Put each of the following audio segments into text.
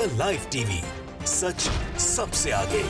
Live TV, सच सबसे आगे।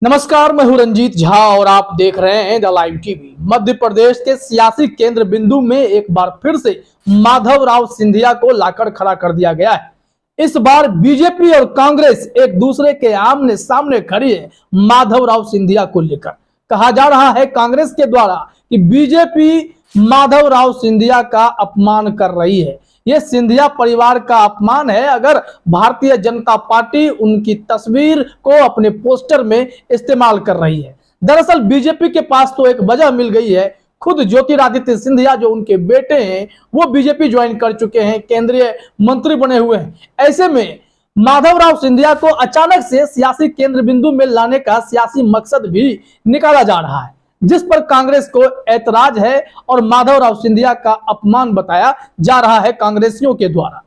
नमस्कार, मैं हूं रंजीत झा और आप देख रहे हैं the live TV. Madhya Pradesh के सियासी केंद्र बिंदु में एक बार फिर से माधवराव सिंधिया को लाकर खड़ा कर दिया गया है। इस बार बीजेपी और कांग्रेस एक दूसरे के आमने सामने खड़ी है माधवराव सिंधिया को लेकर। कहा जा रहा है कांग्रेस के द्वारा कि बीजेपी माधवराव सिंधिया का अपमान कर रही है। यह सिंधिया परिवार का अपमान है अगर भारतीय जनता पार्टी उनकी तस्वीर को अपने पोस्टर में इस्तेमाल कर रही है। दरअसल बीजेपी के पास तो एक वजह मिल गई है। खुद ज्योतिरादित्य सिंधिया जो उनके बेटे हैं वो बीजेपी ज्वाइन कर चुके हैं, केंद्रीय मंत्री बने हुए हैं। ऐसे में माधवराव सिंधिया को अचानक से सियासी केंद्र बिंदु में लाने का सियासी मकसद भी निकाला जा रहा है, जिस पर कांग्रेस को ऐतराज है और माधवराव सिंधिया का अपमान बताया जा रहा है कांग्रेसियों के द्वारा।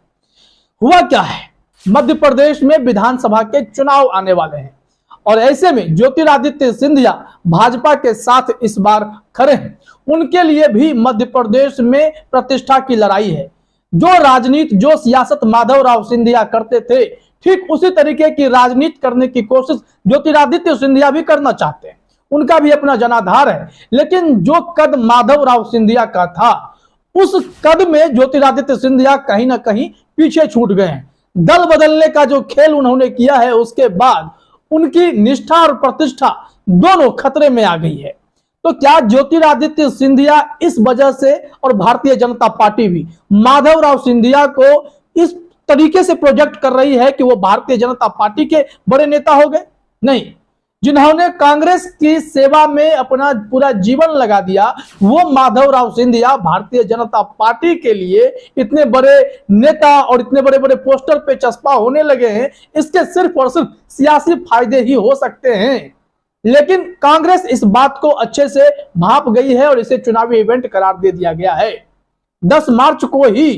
हुआ क्या है, मध्य प्रदेश में विधानसभा के चुनाव आने वाले हैं और ऐसे में ज्योतिरादित्य सिंधिया भाजपा के साथ इस बार खड़े हैं। उनके लिए भी मध्य प्रदेश में प्रतिष्ठा की लड़ाई है। जो राजनीति, जो सियासत माधवराव सिंधिया करते थे, ठीक उसी तरीके की राजनीति करने की कोशिश ज्योतिरादित्य सिंधिया भी करना चाहते हैं। उनका भी अपना जनाधार है, लेकिन जो कद माधवराव सिंधिया का था उस कद में ज्योतिरादित्य सिंधिया कहीं ना कहीं पीछे छूट गए हैं। दल बदलने का जो खेल उन्होंने किया है उसके बाद उनकी निष्ठा और प्रतिष्ठा दोनों खतरे में आ गई है। तो क्या ज्योतिरादित्य सिंधिया इस वजह से और भारतीय जनता पार्टी भी माधवराव सिंधिया को इस तरीके से प्रोजेक्ट कर रही है कि वो भारतीय जनता पार्टी के बड़े नेता हो गए? नहीं, जिन्होंने कांग्रेस की सेवा में अपना पूरा जीवन लगा दिया वो माधवराव सिंधिया भारतीय जनता पार्टी के लिए इतने बड़े नेता और इतने बड़े बड़े पोस्टर पे चस्पा होने लगे हैं। इसके सिर्फ और सिर्फ सियासी फायदे ही हो सकते हैं, लेकिन कांग्रेस इस बात को अच्छे से भांप गई है और इसे चुनावी इवेंट करार दे दिया गया है। 10 मार्च को ही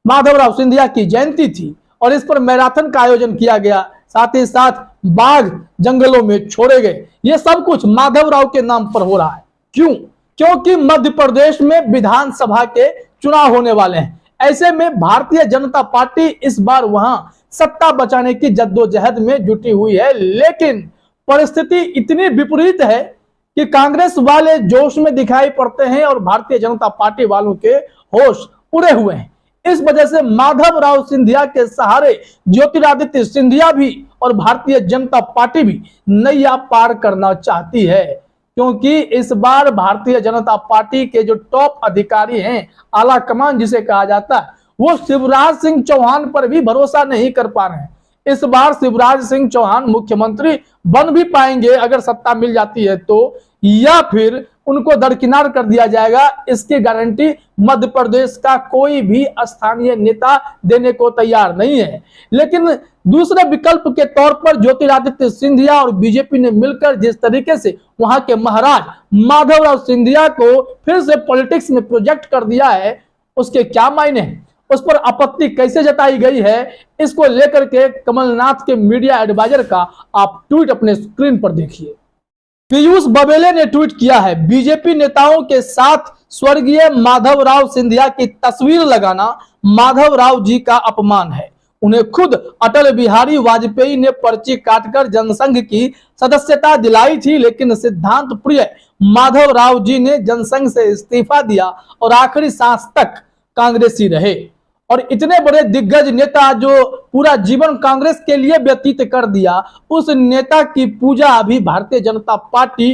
माधवराव सिंधिया की जयंती थी और इस पर मैराथन का आयोजन किया गया, साथ ही साथ बाघ जंगलों में छोड़े गए। ये सब कुछ माधवराव के नाम पर हो रहा है। क्यों? क्योंकि मध्य प्रदेश में विधानसभा के चुनाव होने वाले हैं। ऐसे में भारतीय जनता पार्टी इस बार वहां सत्ता बचाने की जद्दोजहद में जुटी हुई है, लेकिन परिस्थिति इतनी विपरीत है कि कांग्रेस वाले जोश में दिखाई पड़ते हैं और भारतीय जनता पार्टी वालों के होश उड़े हुए हैं। इस वजह से माधवराव सिंधिया के सहारे ज्योतिरादित्य सिंधिया भी और भारतीय जनता पार्टी भी नैया पार करना चाहती है, क्योंकि इस बार भारतीय जनता पार्टी के जो टॉप अधिकारी हैं, आला कमान जिसे कहा जाता है, वो शिवराज सिंह चौहान पर भी भरोसा नहीं कर पा रहे हैं। इस बार शिवराज सिंह चौहान मुख्यमंत्री बन भी पाएंगे अगर सत्ता मिल जाती है तो, या फिर उनको दरकिनार कर दिया जाएगा, इसकी गारंटी मध्य प्रदेश का कोई भी स्थानीय नेता देने को तैयार नहीं है। लेकिन दूसरे विकल्प के तौर पर ज्योतिरादित्य सिंधिया और बीजेपी ने मिलकर जिस तरीके से वहां के महाराज माधवराव सिंधिया को फिर से पॉलिटिक्स में प्रोजेक्ट कर दिया है, उसके क्या मायने हैं, उस पर आपत्ति कैसे जताई गई है, इसको लेकर के कमलनाथ के मीडिया एडवाइजर का आप ट्वीट अपने स्क्रीन पर देखिए। पीयूष बबेले ने ट्वीट किया है, बीजेपी नेताओं के साथ स्वर्गीय माधवराव सिंधिया की तस्वीर लगाना माधवराव जी का अपमान है। उन्हें खुद अटल बिहारी वाजपेयी ने पर्ची काटकर जनसंघ की सदस्यता दिलाई थी, लेकिन सिद्धांत प्रिय माधवराव जी ने जनसंघ से इस्तीफा दिया और आखिरी सांस तक कांग्रेसी रहे। और इतने बड़े दिग्गज नेता जो पूरा जीवन कांग्रेस के लिए व्यतीत कर दिया, उस नेता की पूजा अभी भारतीय जनता पार्टी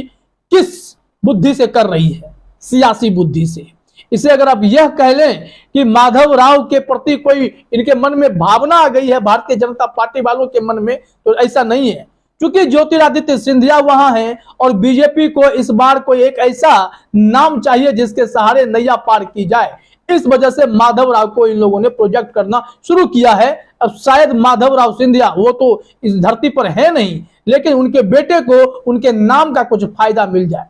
किस बुद्धि से कर रही है? सियासी बुद्धि से। इसे अगर आप यह कह लें कि माधवराव के प्रति कोई इनके मन में भावना आ गई है भारतीय जनता पार्टी वालों के मन में, तो ऐसा नहीं है। क्योंकि ज्योतिरादित्य सिंधिया वहां हैं और बीजेपी को इस बार कोई एक ऐसा नाम चाहिए जिसके सहारे नैया पार की जाए। इस वजह से माधवराव को इन लोगों ने प्रोजेक्ट करना शुरू किया है। अब शायद माधवराव सिंधिया वो तो इस धरती पर है नहीं, लेकिन उनके बेटे को उनके नाम का कुछ फायदा मिल जाए।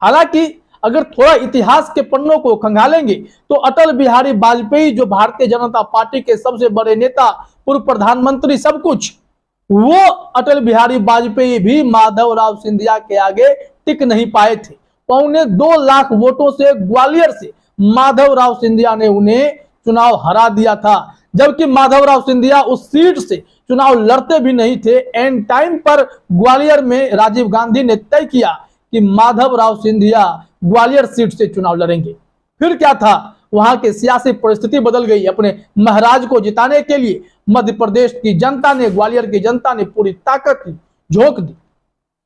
हालांकि अगर थोड़ा इतिहास के पन्नों को खंगालेंगे तो अटल बिहारी वाजपेयी जो भारतीय जनता पार्टी के सबसे बड़े नेता, पूर्व प्रधानमंत्री, सब कुछ, वो अटल बिहारी वाजपेयी भी माधवराव सिंधिया के आगे टिक नहीं पाए थे। 2.25 लाख वोटों से ग्वालियर से माधवराव सिंधिया ने उन्हें चुनाव हरा दिया था, जबकि माधवराव सिंधिया उस सीट से चुनाव लड़ते भी नहीं थे। एंड टाइम पर ग्वालियर में राजीव गांधी ने तय किया कि माधवराव सिंधिया ग्वालियर सीट से चुनाव लड़ेंगे। फिर क्या था, वहां की सियासी परिस्थिति बदल गई। अपने महाराज को जिताने के लिए मध्य प्रदेश की जनता ने, ग्वालियर की जनता ने पूरी ताकत झोंक दी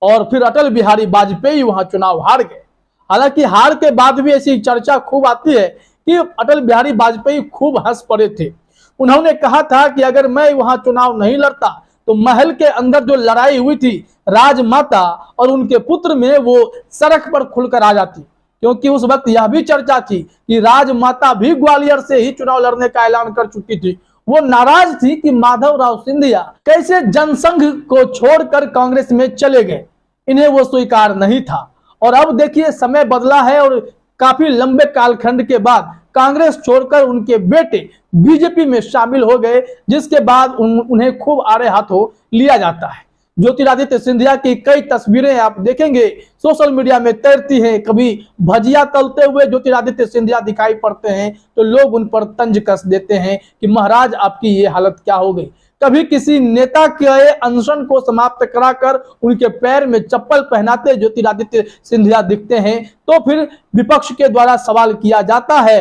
और फिर अटल बिहारी वाजपेयी वहां चुनाव हार गए। हालांकि हार के बाद भी ऐसी चर्चा खूब आती है कि अटल बिहारी वाजपेयी खूब हंस पड़े थे। उन्होंने कहा था कि अगर मैं वहां चुनाव नहीं लड़ता तो महल के अंदर जो लड़ाई हुई थी राजमाता और उनके पुत्र में, वो सड़क पर खुलकर आ जाती। क्योंकि उस वक्त यह भी चर्चा थी कि राजमाता भी ग्वालियर से ही चुनाव लड़ने का ऐलान कर चुकी थी। वो नाराज थी कि माधवराव सिंधिया कैसे जनसंघ को छोड़कर कांग्रेस में चले गए, इन्हें वो स्वीकार नहीं था। और अब देखिए समय बदला है और काफी लंबे कालखंड के बाद कांग्रेस छोड़कर उनके बेटे बीजेपी में शामिल हो गए, जिसके बाद उन्हें खूब आड़े हाथों लिया जाता है। ज्योतिरादित्य सिंधिया की कई तस्वीरें आप देखेंगे सोशल मीडिया में तैरती हैं। कभी भजिया तलते हुए ज्योतिरादित्य सिंधिया दिखाई पड़ते हैं तो लोग उन पर तंज कस देते हैं कि महाराज आपकी ये हालत क्या हो गई। कभी किसी नेता के अनशन को समाप्त कराकर उनके पैर में चप्पल पहनाते ज्योतिरादित्य सिंधिया दिखते हैं तो फिर विपक्ष के द्वारा सवाल किया जाता है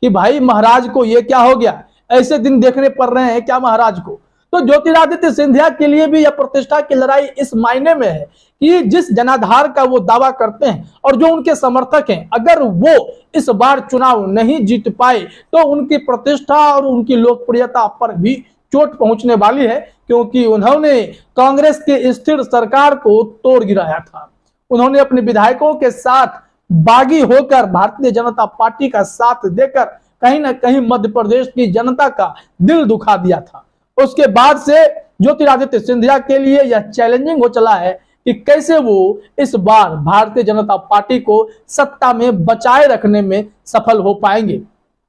कि भाई महाराज को ये क्या हो गया, ऐसे दिन देखने पड़ रहे हैं क्या महाराज को। तो ज्योतिरादित्य सिंधिया के लिए भी यह प्रतिष्ठा की लड़ाई इस मायने में है कि जिस जनाधार का वो दावा करते हैं और जो उनके समर्थक हैं, अगर वो इस बार चुनाव नहीं जीत पाए तो उनकी प्रतिष्ठा और उनकी लोकप्रियता पर भी चोट पहुंचने वाली है। क्योंकि उन्होंने कांग्रेस के स्थिर सरकार को तोड़ गिराया था। उन्होंने अपने विधायकों के साथ बागी होकर भारतीय जनता पार्टी का साथ देकर कहीं ना कहीं मध्य प्रदेश की जनता का दिल दुखा दिया था। उसके बाद से ज्योतिरादित्य सिंधिया के लिए यह चैलेंजिंग हो चला है कि कैसे वो इस बार भारतीय जनता पार्टी को सत्ता में बचाए रखने में सफल हो पाएंगे।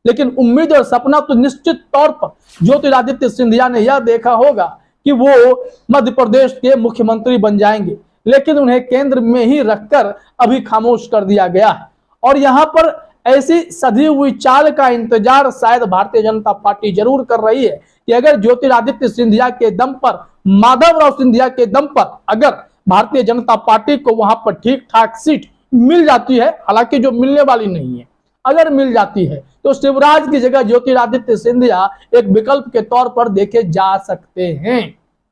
लेकिन उम्मीद और सपना तो निश्चित तौर पर ज्योतिरादित्य सिंधिया ने यह देखा होगा कि वो मध्य प्रदेश के मुख्यमंत्री बन जाएंगे, लेकिन उन्हें केंद्र में ही रखकर अभी खामोश कर दिया गया है। और यहाँ पर ऐसी सधी हुई चाल का इंतजार शायद भारतीय जनता पार्टी जरूर कर रही है कि अगर ज्योतिरादित्य सिंधिया के दम पर, माधवराव सिंधिया के दम पर अगर भारतीय जनता पार्टी को वहां पर ठीक ठाक सीट मिल जाती है, हालांकि जो मिलने वाली नहीं है, अगर मिल जाती है तो शिवराज की जगह ज्योतिरादित्य सिंधिया एक विकल्प के तौर पर देखे जा सकते हैं।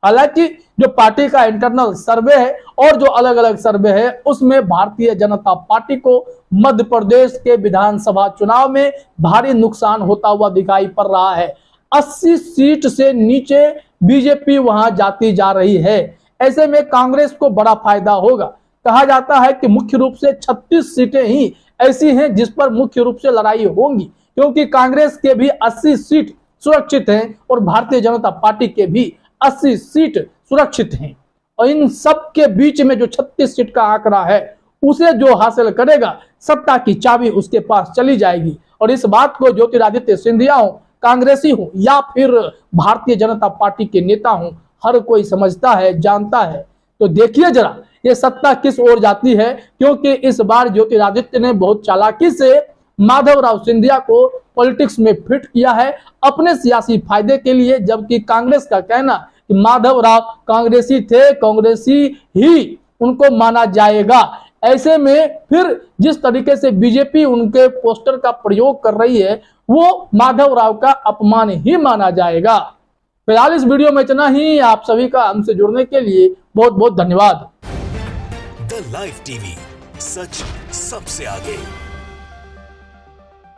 हालांकि जो पार्टी का इंटरनल सर्वे है और जो अलग अलग सर्वे है उसमें भारतीय जनता पार्टी को मध्य प्रदेश के विधानसभा चुनाव में भारी नुकसान होता हुआ दिखाई पड़ रहा है। 80 सीट से नीचे बीजेपी वहां जाती जा रही है। ऐसे में कांग्रेस को बड़ा फायदा होगा। कहा जाता है कि मुख्य रूप से 36 सीटें ही ऐसी हैं जिस पर मुख्य रूप से लड़ाई होंगी, क्योंकि कांग्रेस के भी 80 सीट सुरक्षित हैं और भारतीय जनता पार्टी के भी 80 सीट सुरक्षित हैं। और इन सब के बीच में जो 36 सीट का आंकड़ा है उसे जो हासिल करेगा, सत्ता की चाबी उसके पास चली जाएगी। और इस बात को ज्योतिरादित्य सिंधिया हो, कांग्रेसी हो या फिर भारतीय जनता पार्टी के नेता हो, हर कोई समझता है, जानता है। तो देखिए जरा ये सत्ता किस ओर जाती है, क्योंकि इस बार ज्योतिरादित्य ने बहुत चालाकी से माधवराव सिंधिया को पॉलिटिक्स में फिट किया है अपने सियासी फायदे के लिए, जबकि कांग्रेस का कहना कि माधवराव कांग्रेसी थे, कांग्रेसी ही उनको माना जाएगा। ऐसे में फिर जिस तरीके से बीजेपी उनके पोस्टर का प्रयोग कर रही है वो माधवराव का अपमान ही माना जाएगा। फिलहाल इस वीडियो में इतना ही। आप सभी का हमसे जुड़ने के लिए बहुत बहुत धन्यवाद। द लाइव टीवी, सच सबसे आगे।